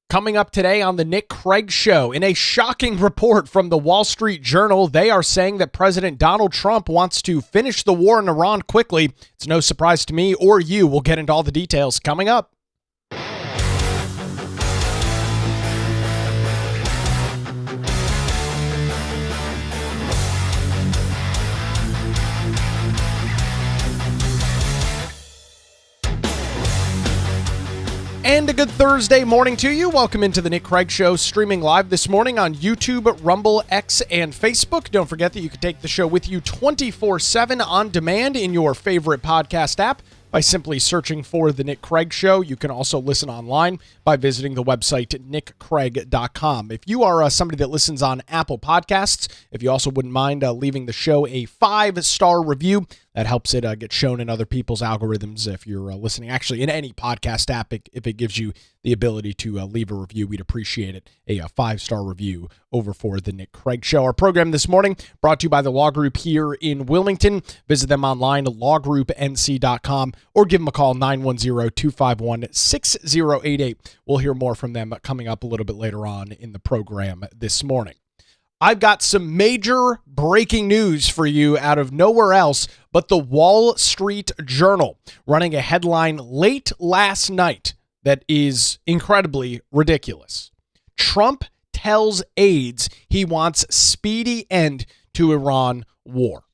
Coming up today on the Nick Craig Show, in a shocking report from the Wall Street Journal, they are saying that President Donald Trump wants to finish the war in Iran quickly. It's no surprise to me or you. We'll get into all the details coming up. And a good Thursday morning to you. Welcome into the Nick Craig Show, streaming live this morning on YouTube, Rumble, X, and Facebook. Don't forget that you can take the show with you 24/7 on demand in your favorite podcast app by simply searching for The Nick Craig Show. You can also listen online by visiting the website nickcraig.com. If you are somebody that listens on Apple Podcasts, if you also wouldn't mind leaving the show a 5-star review, that helps it get shown in other people's algorithms. If you're listening actually in any podcast app, if it gives you the ability to leave a review, we'd appreciate it. A 5-star review over for the Nick Craig Show. Our program this morning brought to you by the Law Group here in Wilmington. Visit them online at lawgroupnc.com or give them a call, 910-251-6088. We'll hear more from them coming up a little bit later on in the program this morning. I've got some major breaking news for you out of nowhere else but the Wall Street Journal, running a headline late last night that is incredibly ridiculous. Trump tells aides he wants speedy end to Iran war.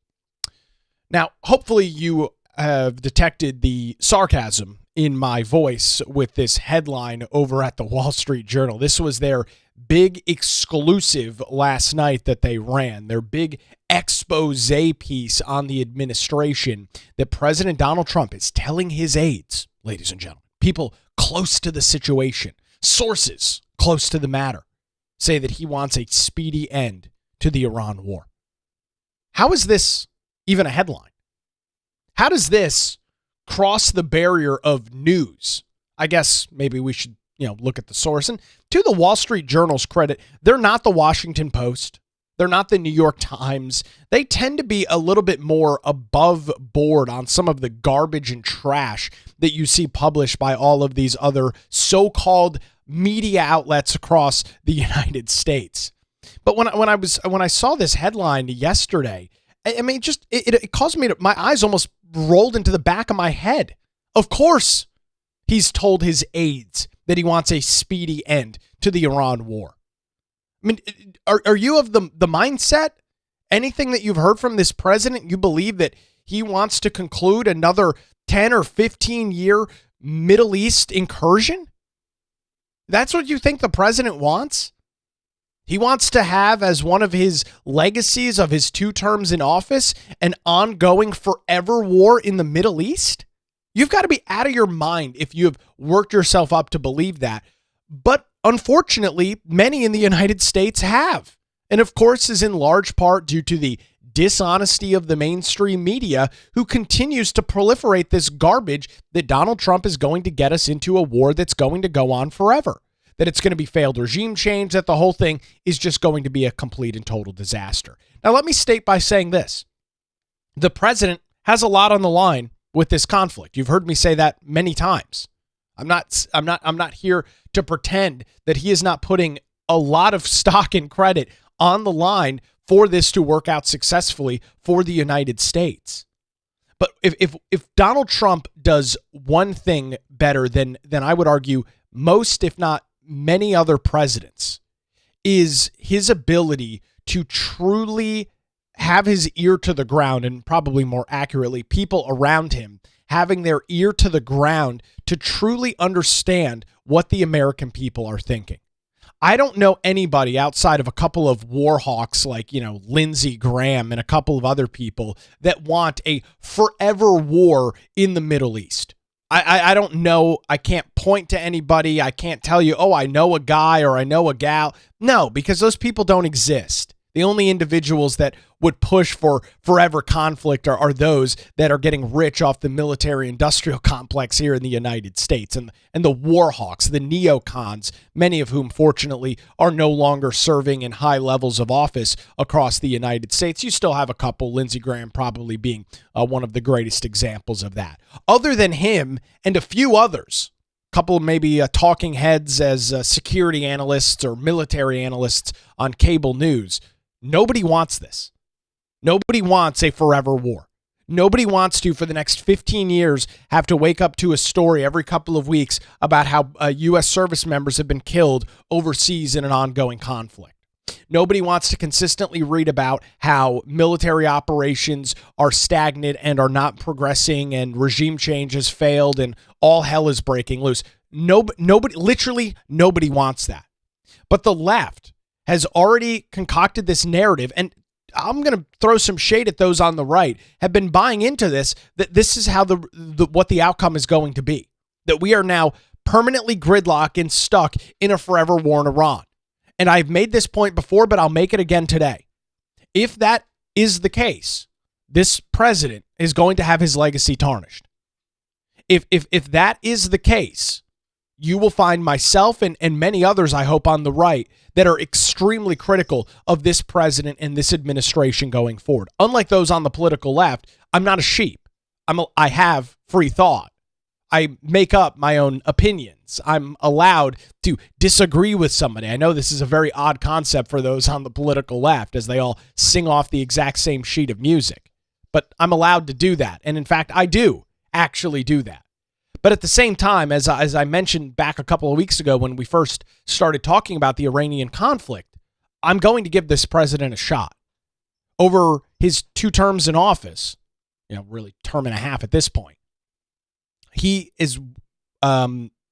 Now, hopefully you have detected the sarcasm in my voice with this headline over at the Wall Street Journal. This was their big exclusive last night that they ran, their big expose piece on the administration, that President Donald Trump is telling his aides, ladies and gentlemen, people close to the situation, sources close to the matter, say that he wants a speedy end to the Iran war. How is this even a headline? How does this cross the barrier of news? I guess maybe we should look at the source. And to the Wall Street Journal's credit, they're not the Washington Post. They're not the New York Times. They tend to be a little bit more above board on some of the garbage and trash that you see published by all of these other so-called media outlets across the United States. But when I saw this headline yesterday, I mean, it caused me to, my eyes almost rolled into the back of my head. Of course, he's told his aides that he wants a speedy end to the Iran war. I mean, are you of the mindset, anything that you've heard from this president, you believe that he wants to conclude another 10 or 15 year Middle East incursion? That's what you think the president wants? He wants to have, as one of his legacies of his 2 terms in office, an ongoing forever war in the Middle East? You've got to be out of your mind if you have worked yourself up to believe that. But unfortunately, many in the United States have. And of course, is in large part due to the dishonesty of the mainstream media, who continues to proliferate this garbage that Donald Trump is going to get us into a war that's going to go on forever, that it's going to be failed regime change, that the whole thing is just going to be a complete and total disaster. Now, let me state by saying this. The president has a lot on the line with this conflict. You've heard me say that many times. I'm not here to pretend that he is not putting a lot of stock and credit on the line for this to work out successfully for the United States. But if Donald Trump does one thing better than I would argue most, if not many other presidents, is his ability to truly have his ear to the ground, and probably more accurately, people around him having their ear to the ground to truly understand what the American people are thinking. I don't know anybody outside of a couple of war hawks like, Lindsey Graham and a couple of other people that want a forever war in the Middle East. I don't know. I can't point to anybody. I can't tell you, I know a guy or I know a gal. No, because those people don't exist. The only individuals that would push for forever conflict are those that are getting rich off the military-industrial complex here in the United States. And the war hawks, the neocons, many of whom, fortunately, are no longer serving in high levels of office across the United States. You still have a couple, Lindsey Graham probably being one of the greatest examples of that. Other than him and a few others, couple of maybe talking heads as security analysts or military analysts on cable news. Nobody wants this. Nobody wants a forever war. Nobody wants to, for the next 15 years, have to wake up to a story every couple of weeks about how U.S. service members have been killed overseas in an ongoing conflict. Nobody wants to consistently read about how military operations are stagnant and are not progressing and regime change has failed and all hell is breaking loose. Literally nobody wants that. But the left has already concocted this narrative, and I'm going to throw some shade at those on the right, have been buying into this, that this is how what the outcome is going to be, that we are now permanently gridlocked and stuck in a forever war in Iran. And I've made this point before, but I'll make it again today. If that is the case, this president is going to have his legacy tarnished. If that is the case, you will find myself and many others, I hope, on the right that are extremely critical of this president and this administration going forward. Unlike those on the political left, I'm not a sheep. I have free thought. I make up my own opinions. I'm allowed to disagree with somebody. I know this is a very odd concept for those on the political left, as they all sing off the exact same sheet of music. But I'm allowed to do that. And in fact, I do actually do that. But at the same time, as I mentioned back a couple of weeks ago when we first started talking about the Iranian conflict, I'm going to give this president a shot. Over his 2 terms in office, really term and a half at this point, he is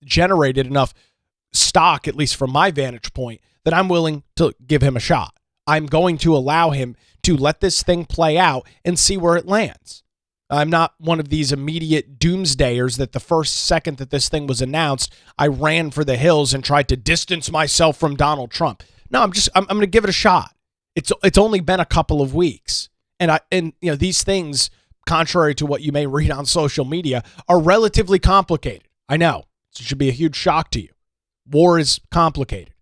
generated enough stock, at least from my vantage point, that I'm willing to give him a shot. I'm going to allow him to let this thing play out and see where it lands. I'm not one of these immediate doomsdayers that the first second that this thing was announced, I ran for the hills and tried to distance myself from Donald Trump. No, I'm going to give it a shot. It's only been a couple of weeks. And these things, contrary to what you may read on social media, are relatively complicated. I know. It should be a huge shock to you. War is complicated.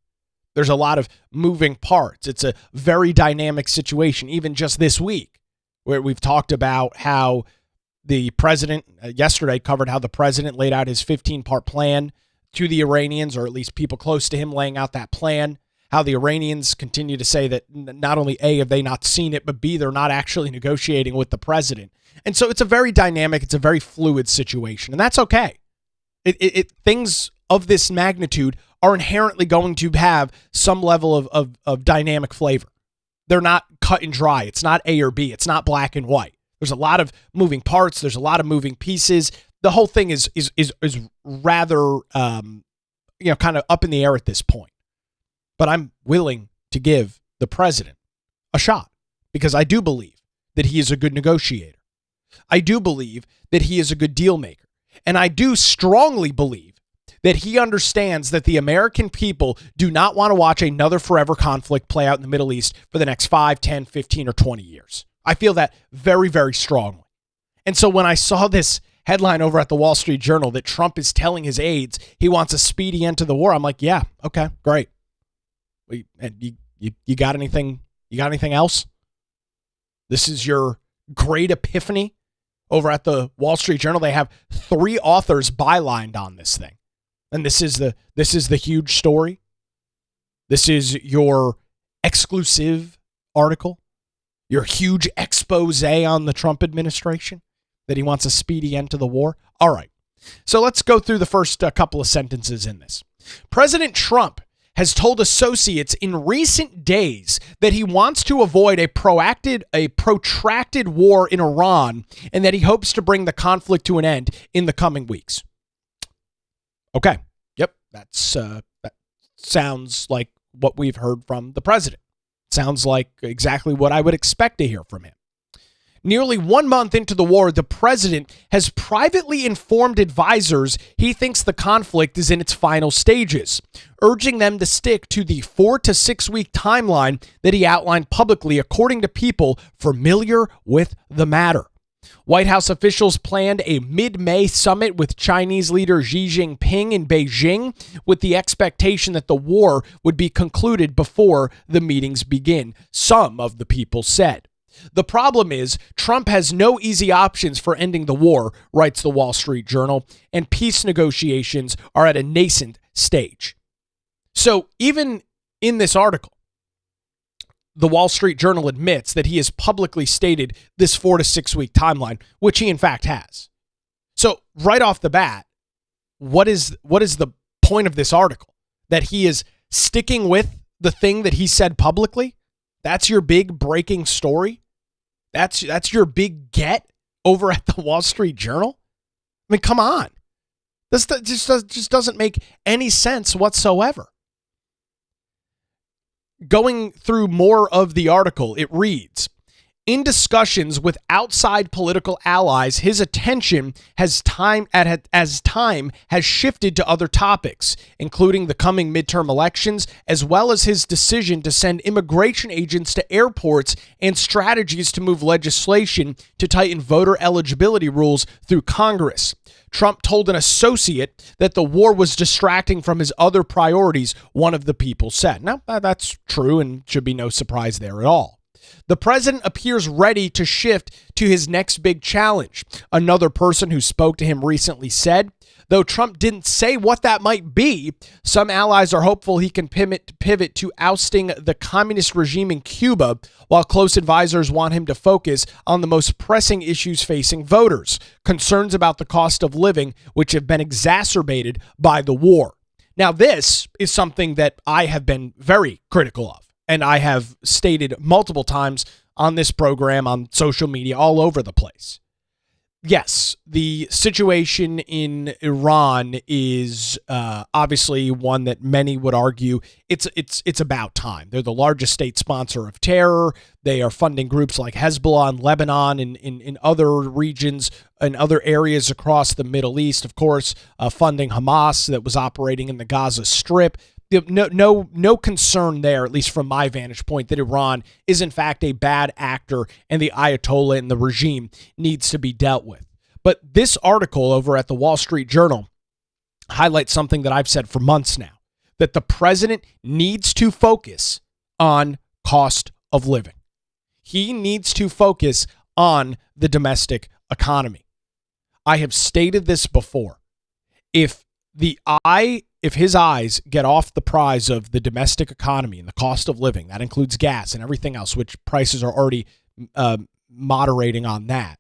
There's a lot of moving parts. It's a very dynamic situation, even just this week, where we've talked about how the president yesterday covered how the president laid out his 15-part plan to the Iranians, or at least people close to him laying out that plan, how the Iranians continue to say that not only A, have they not seen it, but B, they're not actually negotiating with the president. And so it's a very dynamic, it's a very fluid situation, and that's okay. Things of this magnitude are inherently going to have some level of dynamic flavor. They're not cut and dry. It's not A or B. It's not black and white. There's a lot of moving parts. There's a lot of moving pieces. The whole thing is rather, kind of up in the air at this point. But I'm willing to give the president a shot because I do believe that he is a good negotiator. I do believe that he is a good deal maker. And I do strongly believe that he understands that the American people do not want to watch another forever conflict play out in the Middle East for the next 5, 10, 15, or 20 years. I feel that very, very strongly. And so when I saw this headline over at the Wall Street Journal that Trump is telling his aides he wants a speedy end to the war, I'm like, yeah, okay, great. And you got anything? You got anything else? This is your great epiphany over at the Wall Street Journal. They have 3 authors bylined on this thing. And this is the huge story. This is your exclusive article, your huge expose on the Trump administration, that he wants a speedy end to the war. All right. So let's go through the first couple of sentences in this. President Trump has told associates in recent days that he wants to avoid a protracted war in Iran and that he hopes to bring the conflict to an end in the coming weeks. Okay. Yep. That sounds like what we've heard from the president. Sounds like exactly what I would expect to hear from him. Nearly 1 month into the war, the president has privately informed advisors he thinks the conflict is in its final stages, urging them to stick to the 4 to 6 week timeline that he outlined publicly, according to people familiar with the matter. White House officials planned a mid-May summit with Chinese leader Xi Jinping in Beijing, with the expectation that the war would be concluded before the meetings begin, some of the people said. The problem is Trump has no easy options for ending the war, writes the Wall Street Journal, and peace negotiations are at a nascent stage. So even in this article, the Wall Street Journal admits that he has publicly stated this 4 to 6 week timeline, which he in fact has. So right off the bat, what is the point of this article? That he is sticking with the thing that he said publicly? That's your big breaking story? That's your big get over at the Wall Street Journal? I mean, come on. This just doesn't make any sense whatsoever. Going through more of the article, it reads, in discussions with outside political allies, his attention as time has shifted to other topics, including the coming midterm elections, as well as his decision to send immigration agents to airports and strategies to move legislation to tighten voter eligibility rules through Congress. Trump told an associate that the war was distracting from his other priorities, one of the people said. Now, that's true and should be no surprise there at all. The president appears ready to shift to his next big challenge, another person who spoke to him recently said. Though Trump didn't say what that might be, some allies are hopeful he can pivot to ousting the communist regime in Cuba, while close advisors want him to focus on the most pressing issues facing voters, concerns about the cost of living, which have been exacerbated by the war. Now, this is something that I have been very critical of, and I have stated multiple times on this program, on social media, all over the place. Yes, the situation in Iran is obviously one that many would argue it's about time. They're the largest state sponsor of terror. They are funding groups like Hezbollah in Lebanon and in other regions and other areas across the Middle East, of course, funding Hamas that was operating in the Gaza Strip. No concern there, at least from my vantage point, that Iran is in fact a bad actor and the Ayatollah and the regime needs to be dealt with. But this article over at the Wall Street Journal highlights something that I've said for months now, that the president needs to focus on cost of living. He needs to focus on the domestic economy. I have stated this before. If his eyes get off the prize of the domestic economy and the cost of living, that includes gas and everything else, which prices are already moderating on that.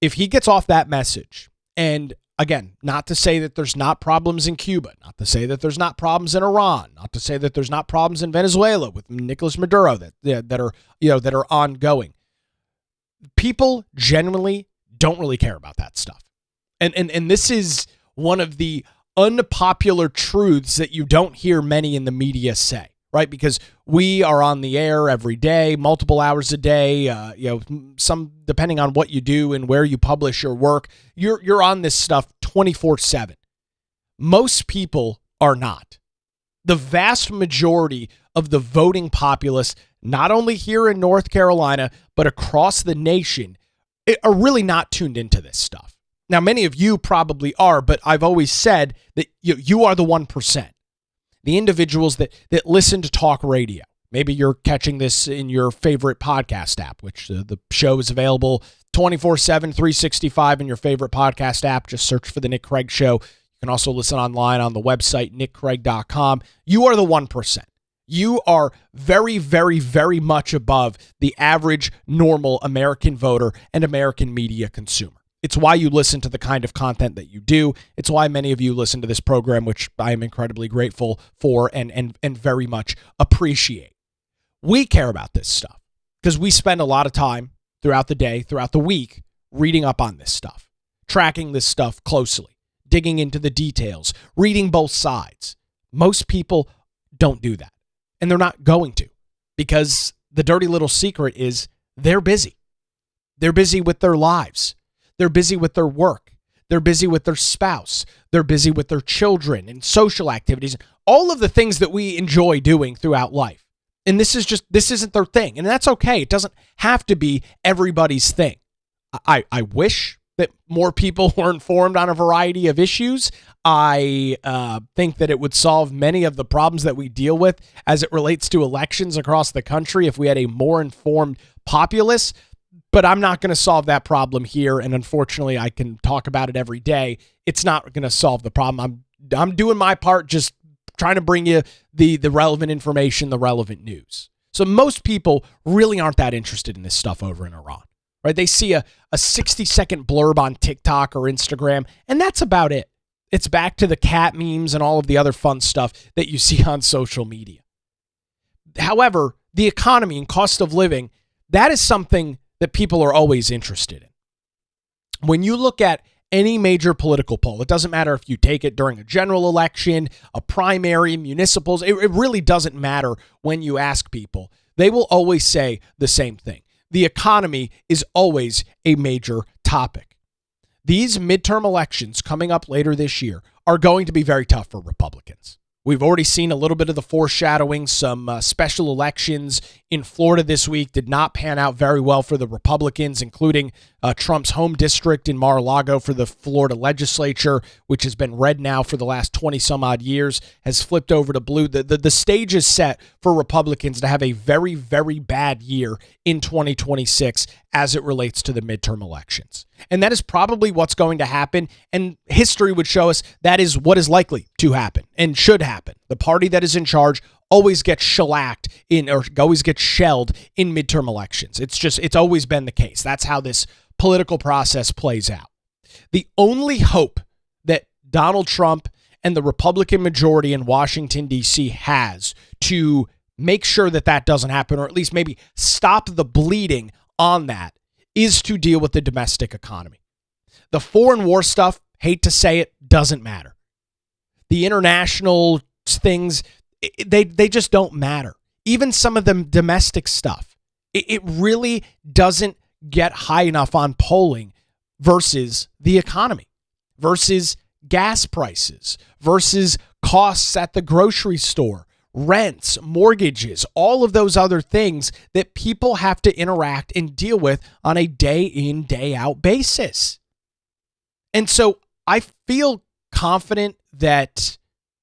If he gets off that message, and again, not to say that there's not problems in Cuba, not to say that there's not problems in Iran, not to say that there's not problems in Venezuela with Nicolas Maduro that are ongoing. People genuinely don't really care about that stuff. And this is one of the unpopular truths that you don't hear many in the media say, right? Because we are on the air every day, multiple hours a day, some depending on what you do and where you publish your work, you're on this stuff 24/7. Most people are not. The vast majority of the voting populace, not only here in North Carolina, but across the nation, are really not tuned into this stuff. Now, many of you probably are, but I've always said that you are the 1%. The individuals that listen to talk radio. Maybe you're catching this in your favorite podcast app, which the show is available 24/7, 365 in your favorite podcast app. Just search for The Nick Craig Show. You can also listen online on the website, nickcraig.com. You are the 1%. You are very, very, very much above the average, normal American voter and American media consumer. It's why you listen to the kind of content that you do. It's why many of you listen to this program, which I am incredibly grateful for and very much appreciate. We care about this stuff because we spend a lot of time throughout the day, throughout the week, reading up on this stuff, tracking this stuff closely, digging into the details, reading both sides. Most people don't do that, and they're not going to, because the dirty little secret is they're busy. They're busy with their lives. They're busy with their work. They're busy with their spouse. They're busy with their children and social activities, all of the things that we enjoy doing throughout life. And this isn't their thing. And that's okay. It doesn't have to be everybody's thing. I wish that more people were informed on a variety of issues. I think that it would solve many of the problems that we deal with as it relates to elections across the country if we had a more informed populace. But I'm not going to solve that problem here. And unfortunately, I can talk about it every day. It's not going to solve the problem. I'm doing my part, just trying to bring you the relevant information, the relevant news. So most people really aren't that interested in this stuff over in Iran, right? They see a 60-second blurb on TikTok or Instagram, and that's about it. It's back to the cat memes and all of the other fun stuff that you see on social media. However, the economy and cost of living, that is something that people are always interested in. When you look at any major political poll, it doesn't matter if you take it during a general election, a primary, municipals, it really doesn't matter when you ask people. They will always say the same thing. The economy is always a major topic. These midterm elections coming up later this year are going to be very tough for Republicans. We've already seen a little bit of the foreshadowing. Some special elections in Florida this week did not pan out very well for the Republicans, including Trump's home district in Mar-a-Lago for the Florida legislature, which has been red now for the last 20-some odd years, has flipped over to blue. The stage is set for Republicans to have a very, very bad year in 2026 as it relates to the midterm elections. And that is probably what's going to happen. And history would show us that is what is likely to happen and should happen. The party that is in charge always gets shellacked or always gets shelled in midterm elections. It's always been the case. That's how this political process plays out. The only hope that Donald Trump and the Republican majority in Washington, D.C. has to make sure that that doesn't happen, or at least maybe stop the bleeding on that, is to deal with the domestic economy. The foreign war stuff, hate to say it, doesn't matter. The international things, they just don't matter. Even some of the domestic stuff, it really doesn't get high enough on polling versus the economy, versus gas prices, versus costs at the grocery store, rents, mortgages, all of those other things that people have to interact and deal with on a day in, day out basis. And so I feel confident that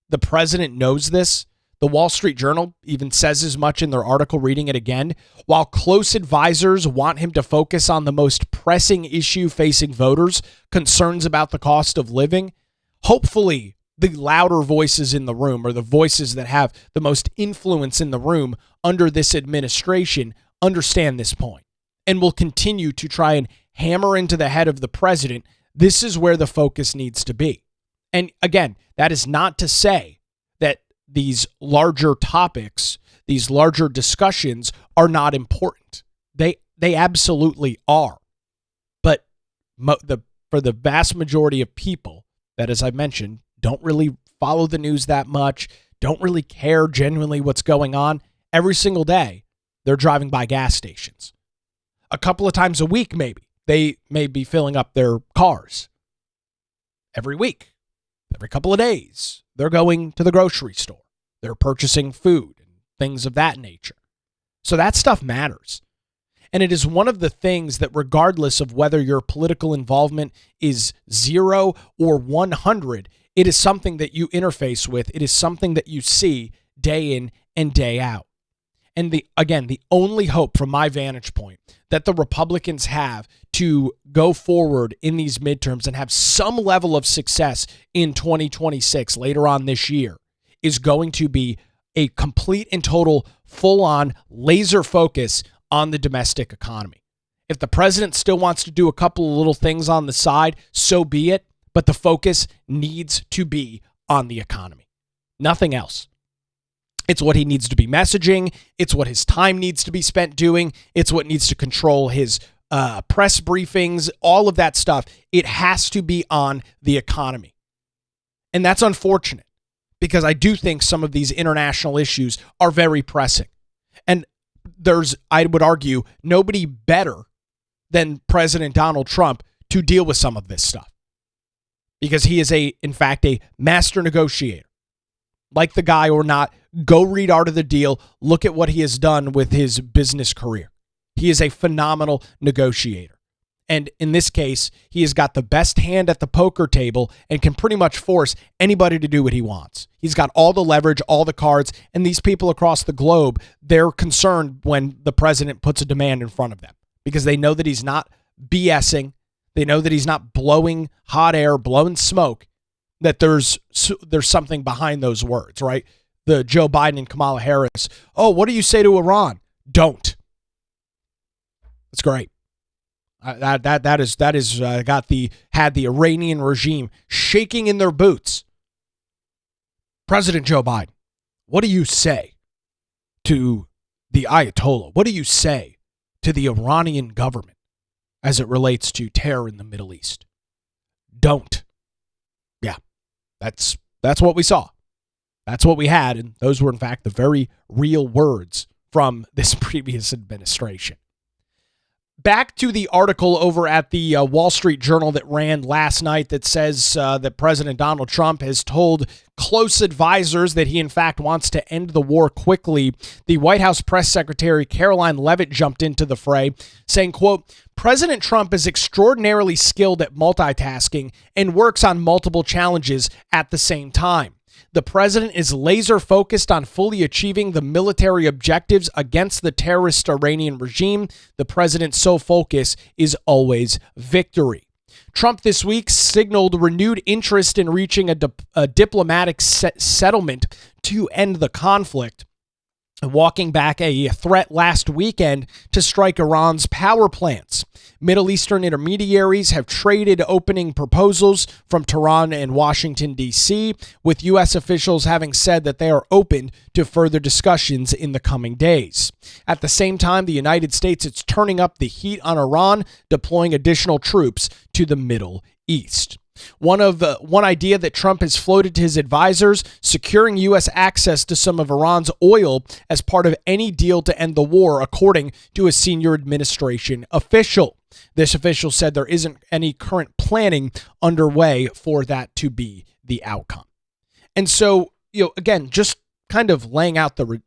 the president knows this. The Wall Street Journal even says as much in their article, reading it again. While close advisors want him to focus on the most pressing issue facing voters, concerns about the cost of living, hopefully the louder voices in the room, or the voices that have the most influence in the room under this administration, understand this point and will continue to try and hammer into the head of the president. This is where the focus needs to be. And again, that is not to say that these larger topics, these larger discussions are not important. They absolutely are. But for the vast majority of people that, as I mentioned, don't really follow the news that much, don't really care genuinely what's going on, every single day they're driving by gas stations. A couple of times a week, maybe, they may be filling up their cars. Every week, every couple of days, they're going to the grocery store. They're purchasing food and things of that nature. So that stuff matters. And it is one of the things that, regardless of whether your political involvement is 0 or 100, it is something that you interface with. It is something that you see day in and day out. And the only hope from my vantage point that the Republicans have to go forward in these midterms and have some level of success in 2026 later on this year is going to be a complete and total full-on laser focus on the domestic economy. If the president still wants to do a couple of little things on the side, so be it, but the focus needs to be on the economy. Nothing else. It's what he needs to be messaging. It's what his time needs to be spent doing. It's what needs to control his press briefings, all of that stuff. It has to be on the economy. And that's unfortunate because I do think some of these international issues are very pressing. And I would argue, nobody better than President Donald Trump to deal with some of this stuff because he is in fact, a master negotiator. Like the guy or not, go read Art of the Deal. Look at what he has done with his business career. He is a phenomenal negotiator. And in this case, he has got the best hand at the poker table and can pretty much force anybody to do what he wants. He's got all the leverage, all the cards, and these people across the globe, they're concerned when the president puts a demand in front of them because they know that he's not BSing. They know that he's not blowing hot air, blowing smoke, that there's something behind those words, right? The Joe Biden and Kamala Harris. Oh, what do you say to Iran? Don't. That's great. Had the Iranian regime shaking in their boots. President Joe Biden, what do you say to the Ayatollah? What do you say to the Iranian government as it relates to terror in the Middle East? Don't. Yeah, that's what we saw. That's what we had, and those were in fact the very real words from this previous administration. Back to the article over at the Wall Street Journal that ran last night that says that President Donald Trump has told close advisors that he, in fact, wants to end the war quickly. The White House press secretary, Karoline Leavitt, jumped into the fray, saying, quote, President Trump is extraordinarily skilled at multitasking and works on multiple challenges at the same time. The president is laser focused on fully achieving the military objectives against the terrorist Iranian regime. The president's sole focus is always victory. Trump this week signaled renewed interest in reaching a diplomatic settlement to end the conflict, walking back a threat last weekend to strike Iran's power plants. Middle Eastern intermediaries have traded opening proposals from Tehran and Washington, D.C., with U.S. officials having said that they are open to further discussions in the coming days. At the same time, the United States is turning up the heat on Iran, deploying additional troops to the Middle East. One idea that Trump has floated to his advisors, securing U.S. access to some of Iran's oil as part of any deal to end the war, according to a senior administration official. This official said there isn't any current planning underway for that to be the outcome. And so, again, just kind of laying out the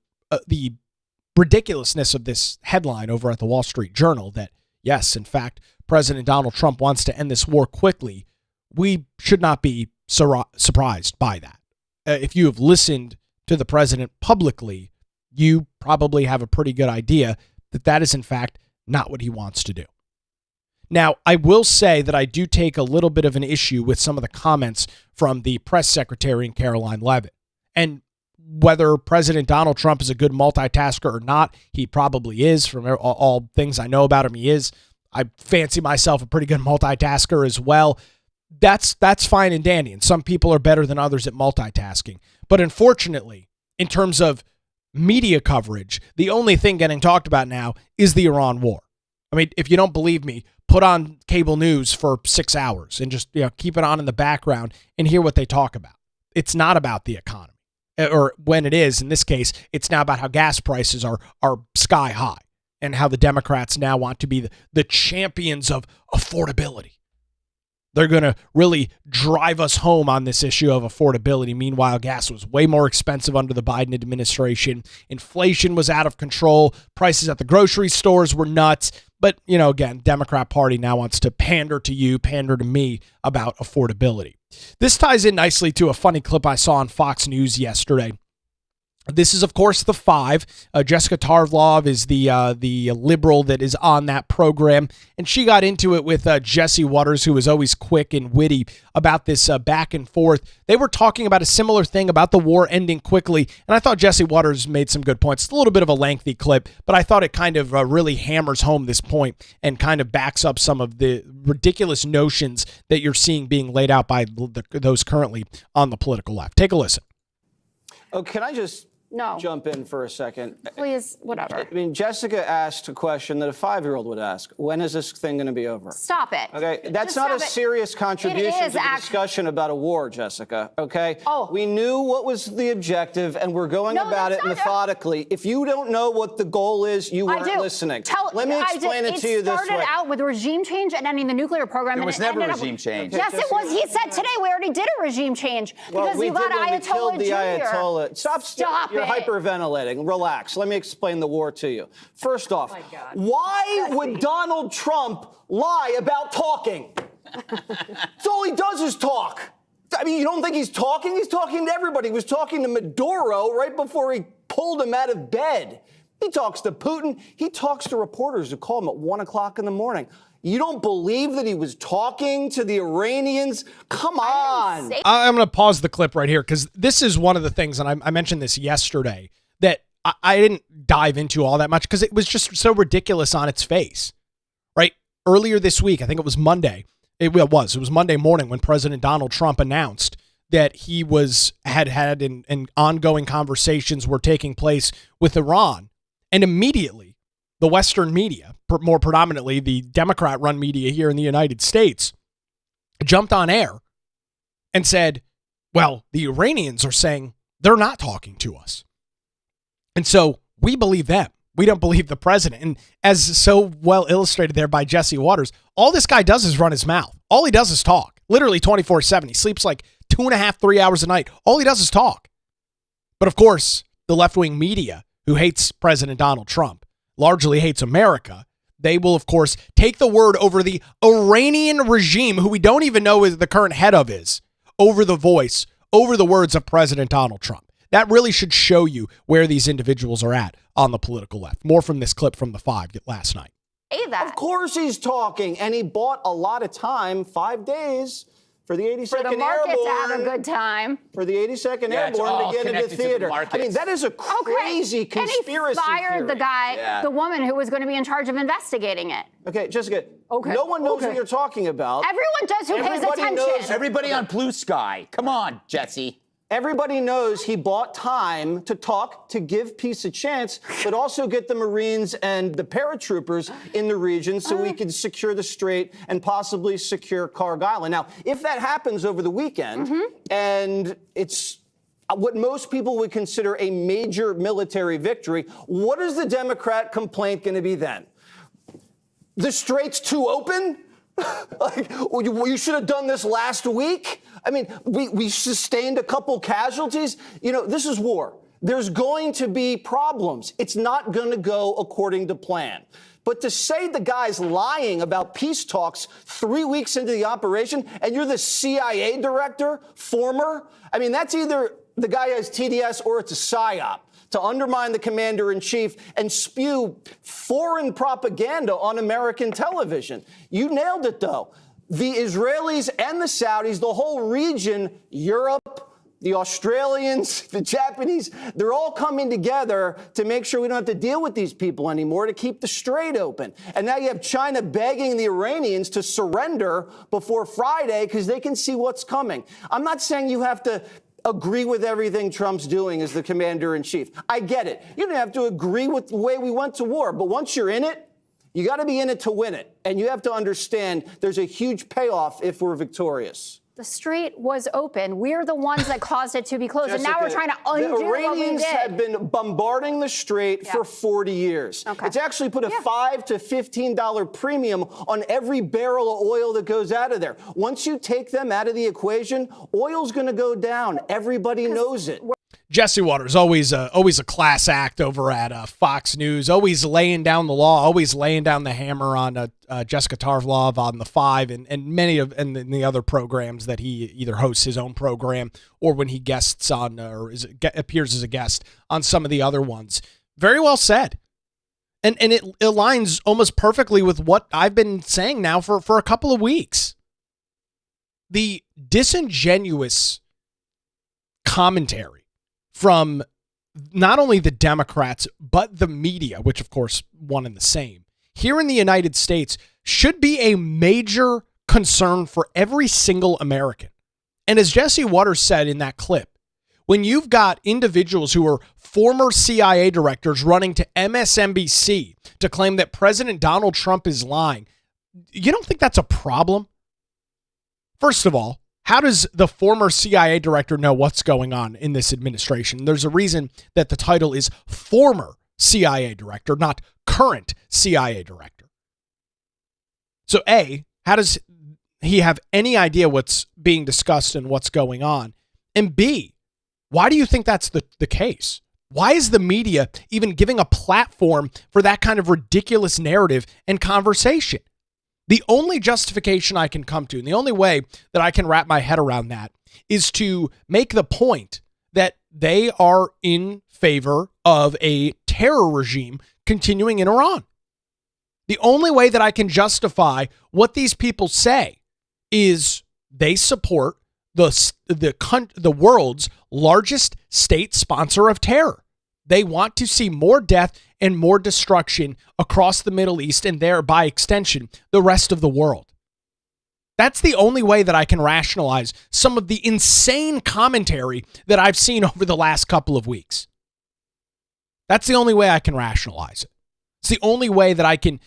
ridiculousness of this headline over at the Wall Street Journal that, yes, in fact, President Donald Trump wants to end this war quickly. We should not be surprised by that. If you have listened to the president publicly, you probably have a pretty good idea that that is, in fact, not what he wants to do. Now, I will say that I do take a little bit of an issue with some of the comments from the press secretary and Karoline Leavitt. And whether President Donald Trump is a good multitasker or not, he probably is. From all things I know about him, he is. I fancy myself a pretty good multitasker as well. That's fine and dandy, and some people are better than others at multitasking. But unfortunately, in terms of media coverage, the only thing getting talked about now is the Iran war. I mean, if you don't believe me, put on cable news for 6 hours and just keep it on in the background and hear what they talk about. It's not about the economy, or when it is, in this case, it's now about how gas prices are sky high and how the Democrats now want to be the champions of affordability. They're going to really drive us home on this issue of affordability. Meanwhile, gas was way more expensive under the Biden administration. Inflation was out of control. Prices at the grocery stores were nuts. But, again, Democrat Party now wants to pander to you, pander to me about affordability. This ties in nicely to a funny clip I saw on Fox News yesterday. This is, of course, The Five. Jessica Tarlov is the liberal that is on that program, and she got into it with Jesse Watters, who was always quick and witty about this back and forth. They were talking about a similar thing about the war ending quickly, and I thought Jesse Watters made some good points. It's a little bit of a lengthy clip, but I thought it kind of really hammers home this point and kind of backs up some of the ridiculous notions that you're seeing being laid out by those currently on the political left. Take a listen. Oh, can I just jump in for a second? Please, whatever. I mean, Jessica asked a question that a 5-year-old would ask. When is this thing going to be over? Stop it. Okay, that's not a serious contribution to the discussion about a war, Jessica, okay? Oh. We knew what was the objective, and we're going about it methodically. If you don't know what the goal is, you weren't listening. Let me explain it to you this way. It started out with regime change and ending the nuclear program. There was never regime change. Yes, it was. He said today we already did a regime change because we you got did when we Ayatollah killed the Jr. Ayatollah. Stop it. You're hyperventilating. Relax. Let me explain the war to you. First off, why would Donald Trump lie about talking? That's all he does is talk. I mean, you don't think he's talking? He's talking to everybody. He was talking to Maduro right before he pulled him out of bed. He talks to Putin. He talks to reporters who call him at 1 o'clock in the morning. You don't believe that he was talking to the Iranians? Come on. I'm going to pause the clip right here because this is one of the things, and I mentioned this yesterday, that I didn't dive into all that much because it was just so ridiculous on its face, right? Earlier this week, I think it was Monday, it was Monday morning when President Donald Trump announced that he had ongoing conversations were taking place with Iran. And immediately, the Western media, more predominantly the Democrat-run media here in the United States, jumped on air and said, well, the Iranians are saying they're not talking to us. And so we believe them. We don't believe the president. And as so well illustrated there by Jesse Waters, all this guy does is run his mouth. All he does is talk, literally 24/7. He sleeps like 2.5, 3 hours a night. All he does is talk. But of course, the left-wing media, who hates President Donald Trump, largely hates America, they will, of course, take the word over the Iranian regime, who we don't even know who the current head of is, over the voice, over the words of President Donald Trump. That really should show you where these individuals are at on the political left. More from this clip from the 5 last night. Of course he's talking, and he bought a lot of time, 5 days, for the 82nd for the market Airborne, to have a good time. For the 82nd Airborne to get into theater. I mean, that is a crazy conspiracy And he fired theory. the guy, the woman who was going to be in charge of investigating it. Okay, Jessica, no one knows what you're talking about. Everyone does who pays attention. Everybody on Blue Sky. Come on, Jesse. Everybody knows he bought time to talk, to give peace a chance, but also get the Marines and the paratroopers in the region so we can secure the Strait and possibly secure Carg Island. Now, if that happens over the weekend, and it's what most people would consider a major military victory, what is the Democrat complaint going to be then? The Strait's too open? Like, you should have done this last week? I mean, we sustained a couple casualties. You know, this is war. There's going to be problems. It's not going to go according to plan. But to say the guy's lying about peace talks 3 weeks into the operation and you're the CIA director, former, I mean, that's either the guy has TDS or it's a psyop to undermine the commander-in-chief and spew foreign propaganda on American television. You nailed it, though. The Israelis and the Saudis, the whole region, Europe, the Australians, the Japanese, they're all coming together to make sure we don't have to deal with these people anymore, to keep the Strait open. And now you have China begging the Iranians to surrender before Friday because they can see what's coming. I'm not saying you have to agree with everything Trump's doing as the commander-in-chief. I get it. You don't have to agree with the way we went to war, but once you're in it, you got to be in it to win it. And you have to understand there's a huge payoff if we're victorious. The Strait was open. We're the ones that caused it to be closed. Jessica, and now we're trying to undo what we did. The Iranians have been bombarding the Strait for 40 years. Okay. It's actually put a $5 to $15 premium on every barrel of oil that goes out of there. Once you take them out of the equation, oil's going to go down. Everybody knows it. Jesse Waters, always a class act over at Fox News, always laying down the law, always laying down the hammer on Jessica Tarvlov on the 5 and many of and the other programs that he either hosts his own program or when he guests on or appears as a guest on some of the other ones. Very well said. And it aligns almost perfectly with what I've been saying now for a couple of weeks. The disingenuous commentary from not only the Democrats, but the media, which of course one and the same, here in the United States should be a major concern for every single American. And as Jesse Waters said in that clip, when you've got individuals who are former CIA directors running to MSNBC to claim that President Donald Trump is lying, you don't think that's a problem? First of all, how does the former CIA director know what's going on in this administration? There's a reason that the title is former CIA director, not current CIA director. So A, how does he have any idea what's being discussed and what's going on? And B, why do you think that's the case? Why is the media even giving a platform for that kind of ridiculous narrative and conversation? The only justification I can come to, and the only way that I can wrap my head around that, is to make the point that they are in favor of a terror regime continuing in Iran. The only way that I can justify what these people say is they support the world's largest state sponsor of terror. They want to see more death and more destruction across the Middle East and there, by extension, the rest of the world. That's the only way that I can rationalize some of the insane commentary that I've seen over the last couple of weeks. That's the only way I can rationalize it. It's the only way that I can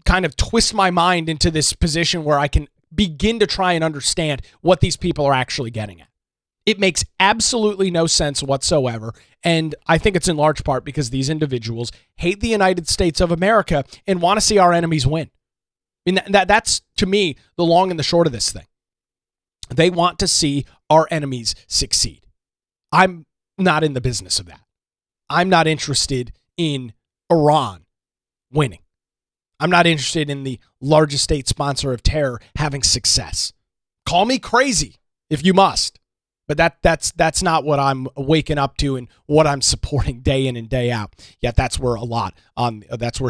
kind of twist my mind into this position where I can begin to try and understand what these people are actually getting at. It makes absolutely no sense whatsoever, and I think it's in large part because these individuals hate the United States of America and want to see our enemies win. I mean, that's, to me, the long and the short of this thing. They want to see our enemies succeed. I'm not in the business of that. I'm not interested in Iran winning. I'm not interested in the largest state sponsor of terror having success. Call me crazy if you must, but that's not what I'm waking up to and what I'm supporting day in and day out. Yet that's where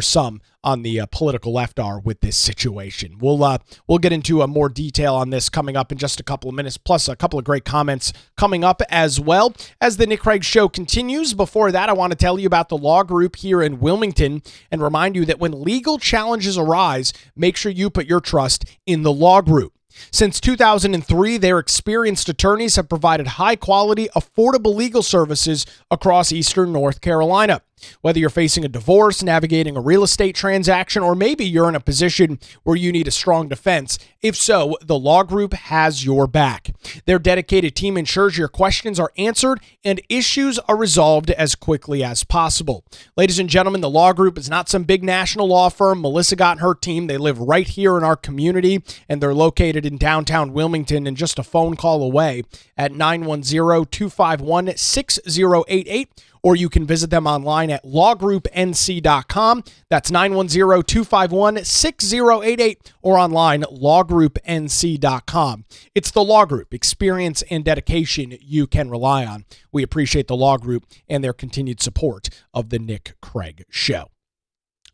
some on the political left are with this situation. We'll get into more detail on this coming up in just a couple of minutes, plus a couple of great comments coming up as well as the Nick Craig Show continues. Before that, I want to tell you about the Law Group here in Wilmington and remind you that when legal challenges arise, make sure you put your trust in the Law Group. Since 2003, their experienced attorneys have provided high-quality, affordable legal services across Eastern North Carolina. Whether you're facing a divorce, navigating a real estate transaction, or maybe you're in a position where you need a strong defense, if so, the Law Group has your back. Their dedicated team ensures your questions are answered and issues are resolved as quickly as possible. Ladies and gentlemen, the Law Group is not some big national law firm. Melissa got her team. They live right here in our community, and they're located in downtown Wilmington and just a phone call away at 910-251-6088. Or you can visit them online at lawgroupnc.com. That's 910-251-6088 or online lawgroupnc.com. It's the Law Group, experience and dedication you can rely on. We appreciate the Law Group and their continued support of the Nick Craig Show.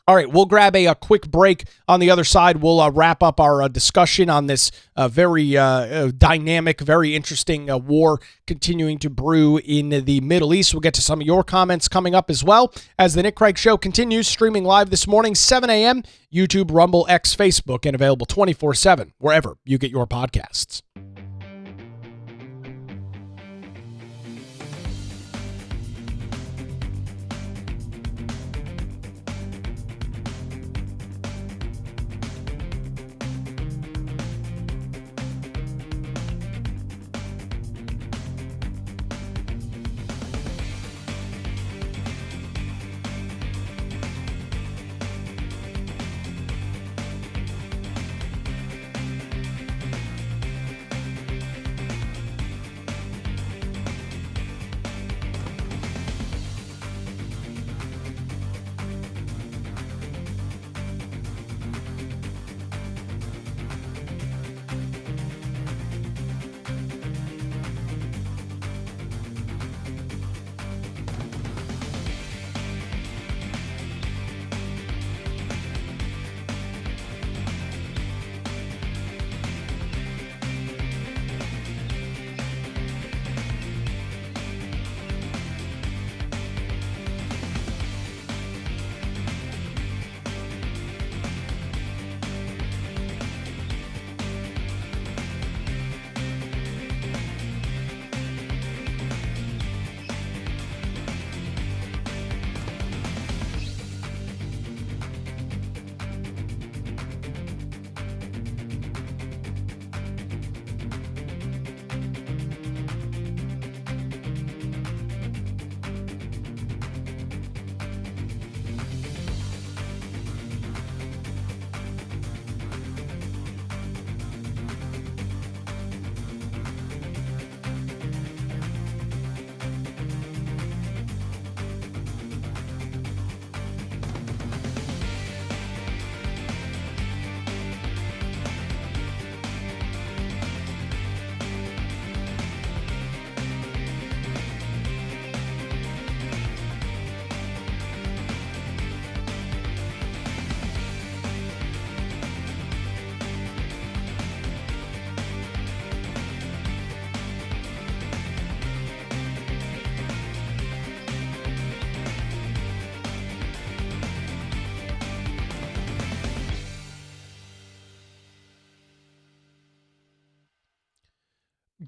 All right, we'll grab a quick break. On the other side, we'll wrap up our discussion on this very dynamic, very interesting war continuing to brew in the Middle East. We'll get to some of your comments coming up as well as the Nick Craig Show continues, streaming live this morning, 7 a.m., YouTube, Rumble, X, Facebook, and available 24/7 wherever you get your podcasts.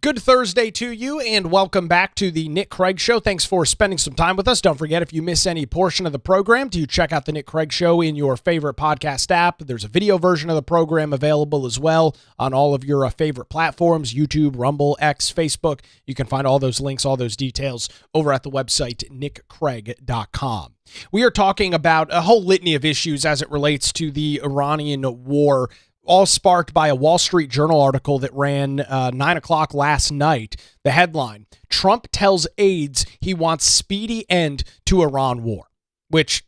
Good Thursday to you, and welcome back to the Nick Craig Show. Thanks for spending some time with us. Don't forget, if you miss any portion of the program, to check out the Nick Craig Show in your favorite podcast app. There's a video version of the program available as well on all of your favorite platforms, YouTube, Rumble, X, Facebook. You can find all those links, all those details over at the website, nickcraig.com. We are talking about a whole litany of issues as it relates to the Iranian war, all sparked by a Wall Street Journal article that ran 9 o'clock last night. The headline, Trump tells aides he wants speedy end to Iran war, which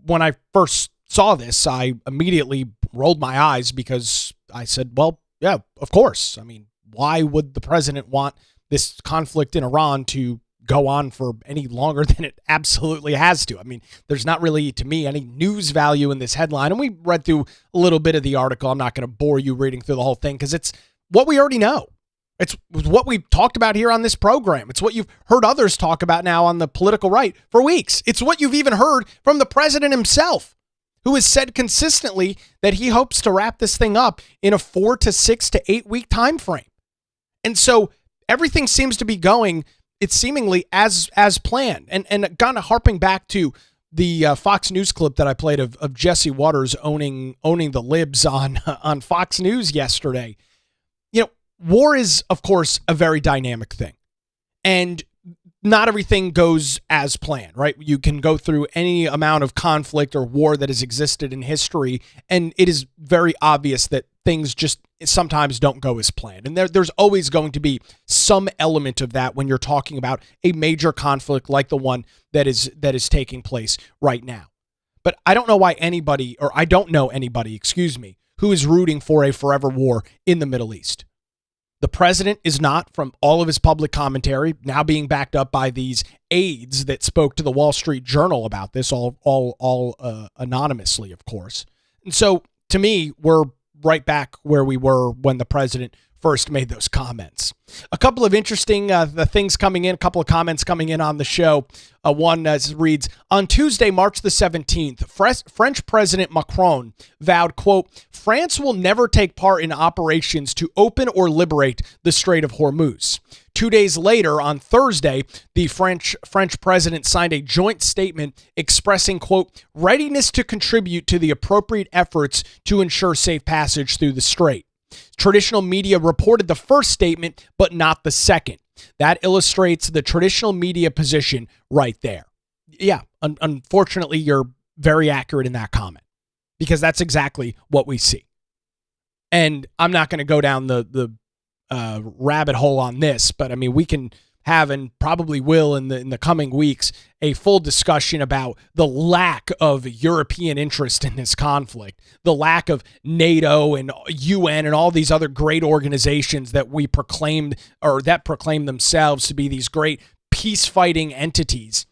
when I first saw this, I immediately rolled my eyes because I said, well, yeah, of course. I mean, why would the president want this conflict in Iran to go on for any longer than it absolutely has to? I mean, there's not really, to me, any news value in this headline. And we read through a little bit of the article. I'm not going to bore you reading through the whole thing because it's what we already know. It's what we've talked about here on this program. It's what you've heard others talk about now on the political right for weeks. It's what you've even heard from the president himself, who has said consistently that he hopes to wrap this thing up in a 4 to 6 to 8 week time frame. And so everything seems to be going, it's seemingly as planned. And kind of harping back to the Fox News clip that I played of Jesse Waters owning the libs on Fox News yesterday. You know, war is, of course, a very dynamic thing. And not everything goes as planned, right? You can go through any amount of conflict or war that has existed in history, and it is very obvious that things just sometimes don't go as planned. And there's always going to be some element of that when you're talking about a major conflict like the one that is taking place right now. But I don't know why anybody, or I don't know anybody, excuse me, who is rooting for a forever war in the Middle East. The president is not, from all of his public commentary, now being backed up by these aides that spoke to the Wall Street Journal about this, all anonymously, of course. And so, to me, we're right back where we were when the president first made those comments. A couple of interesting things coming in, a couple of comments coming in on the show. One reads, on Tuesday, March the 17th, French President Macron vowed, quote, France will never take part in operations to open or liberate the Strait of Hormuz. 2 days later, on Thursday, the French president signed a joint statement expressing, quote, readiness to contribute to the appropriate efforts to ensure safe passage through the strait. Traditional media reported the first statement, but not the second. That illustrates the traditional media position right there. Yeah, unfortunately, you're very accurate in that comment because that's exactly what we see. And I'm not going to go down the rabbit hole on this, but I mean, we can have and probably will in the coming weeks a full discussion about the lack of European interest in this conflict, the lack of NATO and UN and all these other great organizations that we proclaimed or that proclaim themselves to be these great peace-fighting entities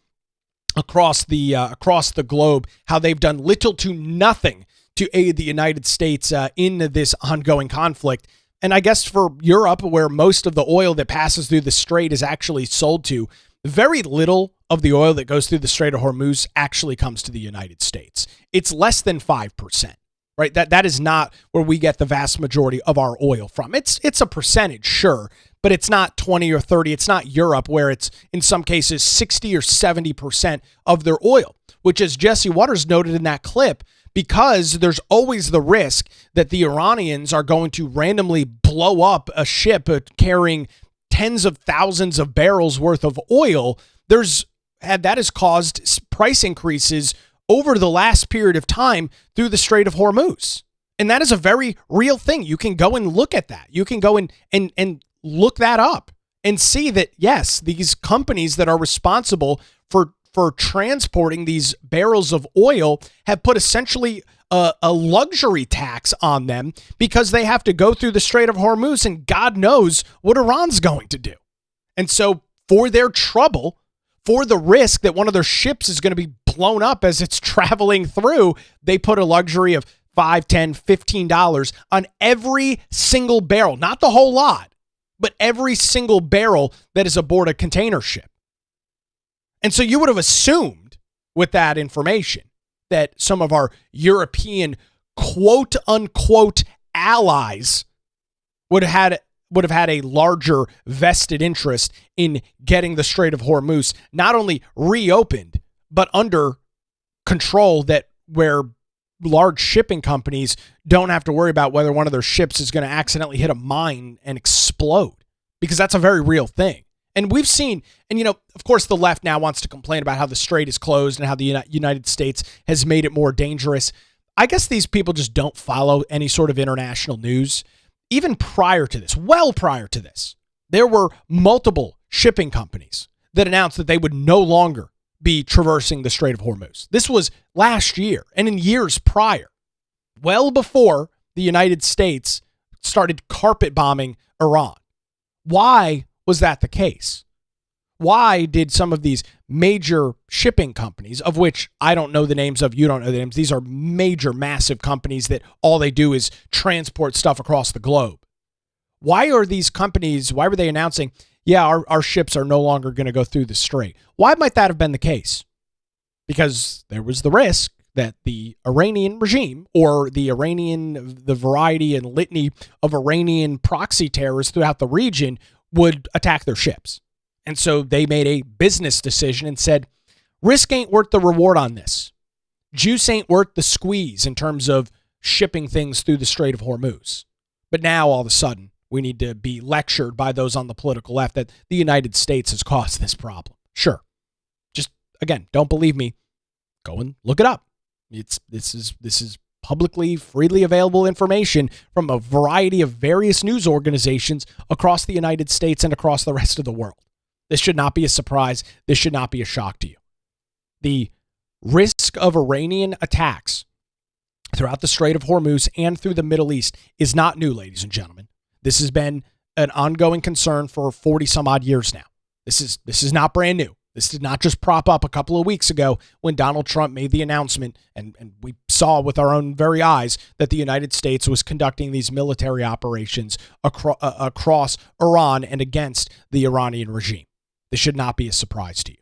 across the globe, how they've done little to nothing to aid the United States in this ongoing conflict. And I guess for Europe, where most of the oil that passes through the strait is actually sold to, very little of the oil that goes through the Strait of Hormuz actually comes to the United States. It's less than 5%, right? That is not where we get the vast majority of our oil from. It's a percentage, sure, but it's not 20 or 30. It's not Europe, where it's in some cases 60 or 70% of their oil, which, as Jesse Waters noted in that clip, because there's always the risk that the Iranians are going to randomly blow up a ship carrying tens of thousands of barrels worth of oil. That has caused price increases over the last period of time through the Strait of Hormuz. And that is a very real thing. You can go and look at that. You can go and look that up and see that, yes, these companies that are responsible for transporting these barrels of oil have put essentially a luxury tax on them because they have to go through the Strait of Hormuz, and God knows what Iran's going to do. And so for their trouble, for the risk that one of their ships is going to be blown up as it's traveling through, they put a luxury of $5, $10, $15 on every single barrel, not the whole lot, but every single barrel that is aboard a container ship. And so you would have assumed with that information that some of our European quote unquote allies would have had would have had a larger vested interest in getting the Strait of Hormuz not only reopened, but under control, that where large shipping companies don't have to worry about whether one of their ships is going to accidentally hit a mine and explode, because that's a very real thing. And we've seen, and of course the left now wants to complain about how the strait is closed and how the United States has made it more dangerous. I guess these people just don't follow any sort of international news. Even prior to this, well prior to this, there were multiple shipping companies that announced that they would no longer be traversing the Strait of Hormuz. This was last year and in years prior, well before the United States started carpet bombing Iran. Why was that the case? Why did some of these major shipping companies, of which I don't know the names of, you don't know the names, these are major, massive companies that all they do is transport stuff across the globe. Why were they announcing, yeah, our ships are no longer going to go through the strait? Why might that have been the case? Because there was the risk that the Iranian regime, or the variety and litany of Iranian proxy terrorists throughout the region, would attack their ships. And so they made a business decision and said, risk ain't worth the reward on this. Juice ain't worth the squeeze in terms of shipping things through the Strait of Hormuz. But now all of a sudden, we need to be lectured by those on the political left that the United States has caused this problem. Sure. Just, again, don't believe me. Go and look it up. This is publicly, freely available information from a variety of various news organizations across the United States and across the rest of the world. This should not be a surprise. This should not be a shock to you. The risk of Iranian attacks throughout the Strait of Hormuz and through the Middle East is not new, ladies and gentlemen. This has been an ongoing concern for 40 some odd years now. This is not brand new. This did not just prop up a couple of weeks ago when Donald Trump made the announcement, and we saw with our own very eyes that the United States was conducting these military operations across Iran and against the Iranian regime. This should not be a surprise to you.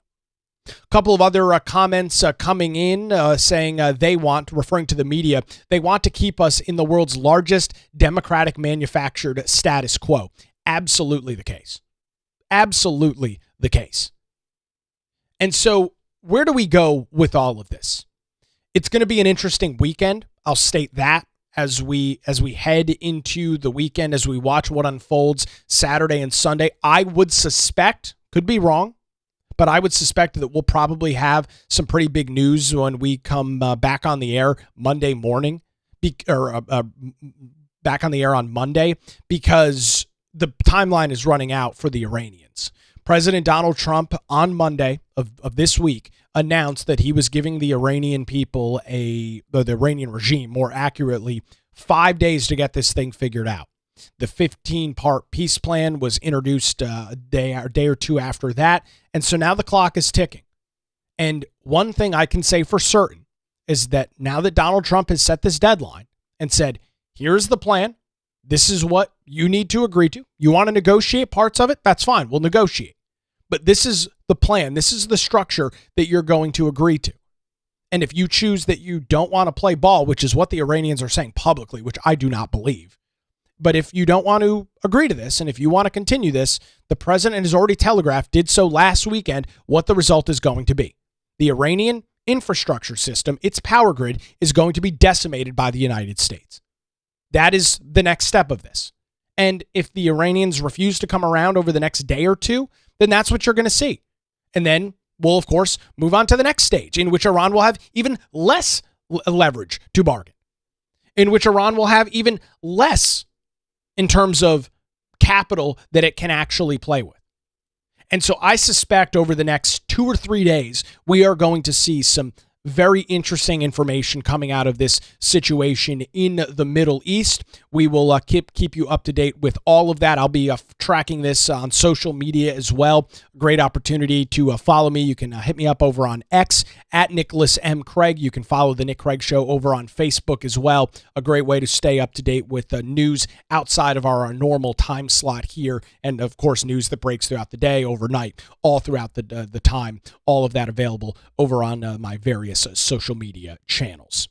A couple of other comments coming in saying referring to the media, they want to keep us in the world's largest democratic manufactured status quo. Absolutely the case. Absolutely the case. And so where do we go with all of this? It's going to be an interesting weekend. I'll state that as we head into the weekend, as we watch what unfolds Saturday and Sunday. I would suspect, could be wrong, but I would suspect that we'll probably have some pretty big news when we come back on the air Monday morning, back on the air on Monday, because the timeline is running out for the Iranians. President Donald Trump on Monday of this week announced that he was giving the Iranian people, the Iranian regime, more accurately, 5 days to get this thing figured out. The 15-part peace plan was introduced a day or two after that, and so now the clock is ticking. And one thing I can say for certain is that now that Donald Trump has set this deadline and said, here's the plan, this is what you need to agree to. You want to negotiate parts of it? That's fine. We'll negotiate. But this is the plan. This is the structure that you're going to agree to. And if you choose that you don't want to play ball, which is what the Iranians are saying publicly, which I do not believe, but if you don't want to agree to this, and if you want to continue this, the president has already telegraphed, did so last weekend, what the result is going to be. The Iranian infrastructure system, its power grid, is going to be decimated by the United States. That is the next step of this. And if the Iranians refuse to come around over the next day or two, then that's what you're going to see. And then we'll, of course, move on to the next stage, in which Iran will have even less leverage to bargain, in which Iran will have even less in terms of capital that it can actually play with. And so I suspect over the next 2 or 3 days, we are going to see some very interesting information coming out of this situation in the Middle East. We will keep you up to date with all of that. I'll be tracking this on social media as well. Great opportunity to follow me. You can hit me up over on X at Nicholas M. Craig. You can follow the Nick Craig Show over on Facebook as well. A great way to stay up to date with news outside of our normal time slot here, and of course news that breaks throughout the day, overnight, all throughout the time. All of that available over on my various social media channels.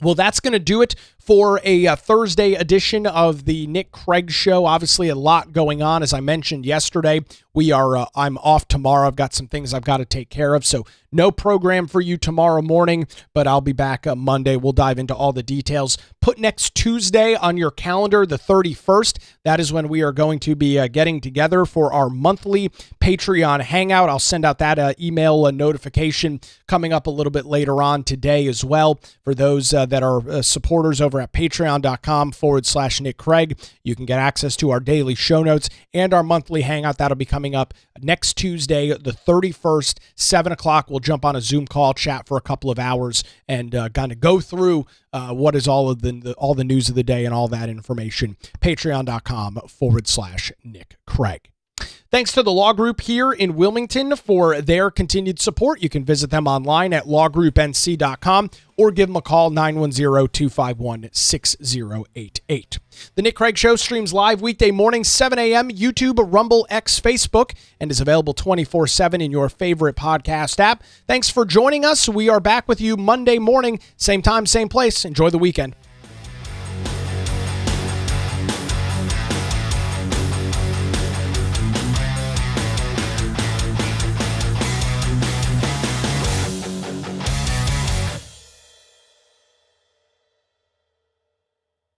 Well, that's going to do it for a Thursday edition of the Nick Craig Show. Obviously, a lot going on. As I mentioned yesterday, I'm off tomorrow. I've got some things I've got to take care of, so no program for you tomorrow morning, but I'll be back Monday. We'll dive into all the details. Put next Tuesday on your calendar, the 31st. That is when we are going to be getting together for our monthly Patreon hangout. I'll send out that email notification coming up a little bit later on today as well. For those that are supporters over at patreon.com/Nick Craig, you can get access to our daily show notes and our monthly hangout. That'll be coming up next Tuesday, the 31st, 7 o'clock. We'll jump on a Zoom call, chat for a couple of hours, and kind of go through what is all the news of the day and all that information. Patreon.com/Nick Craig. Thanks to the Law Group here in Wilmington for their continued support. You can visit them online at lawgroupnc.com or give them a call, 910-251-6088. The Nick Craig Show streams live weekday mornings, 7 a.m., YouTube, Rumble, X, Facebook, and is available 24/7 in your favorite podcast app. Thanks for joining us. We are back with you Monday morning, same time, same place. Enjoy the weekend.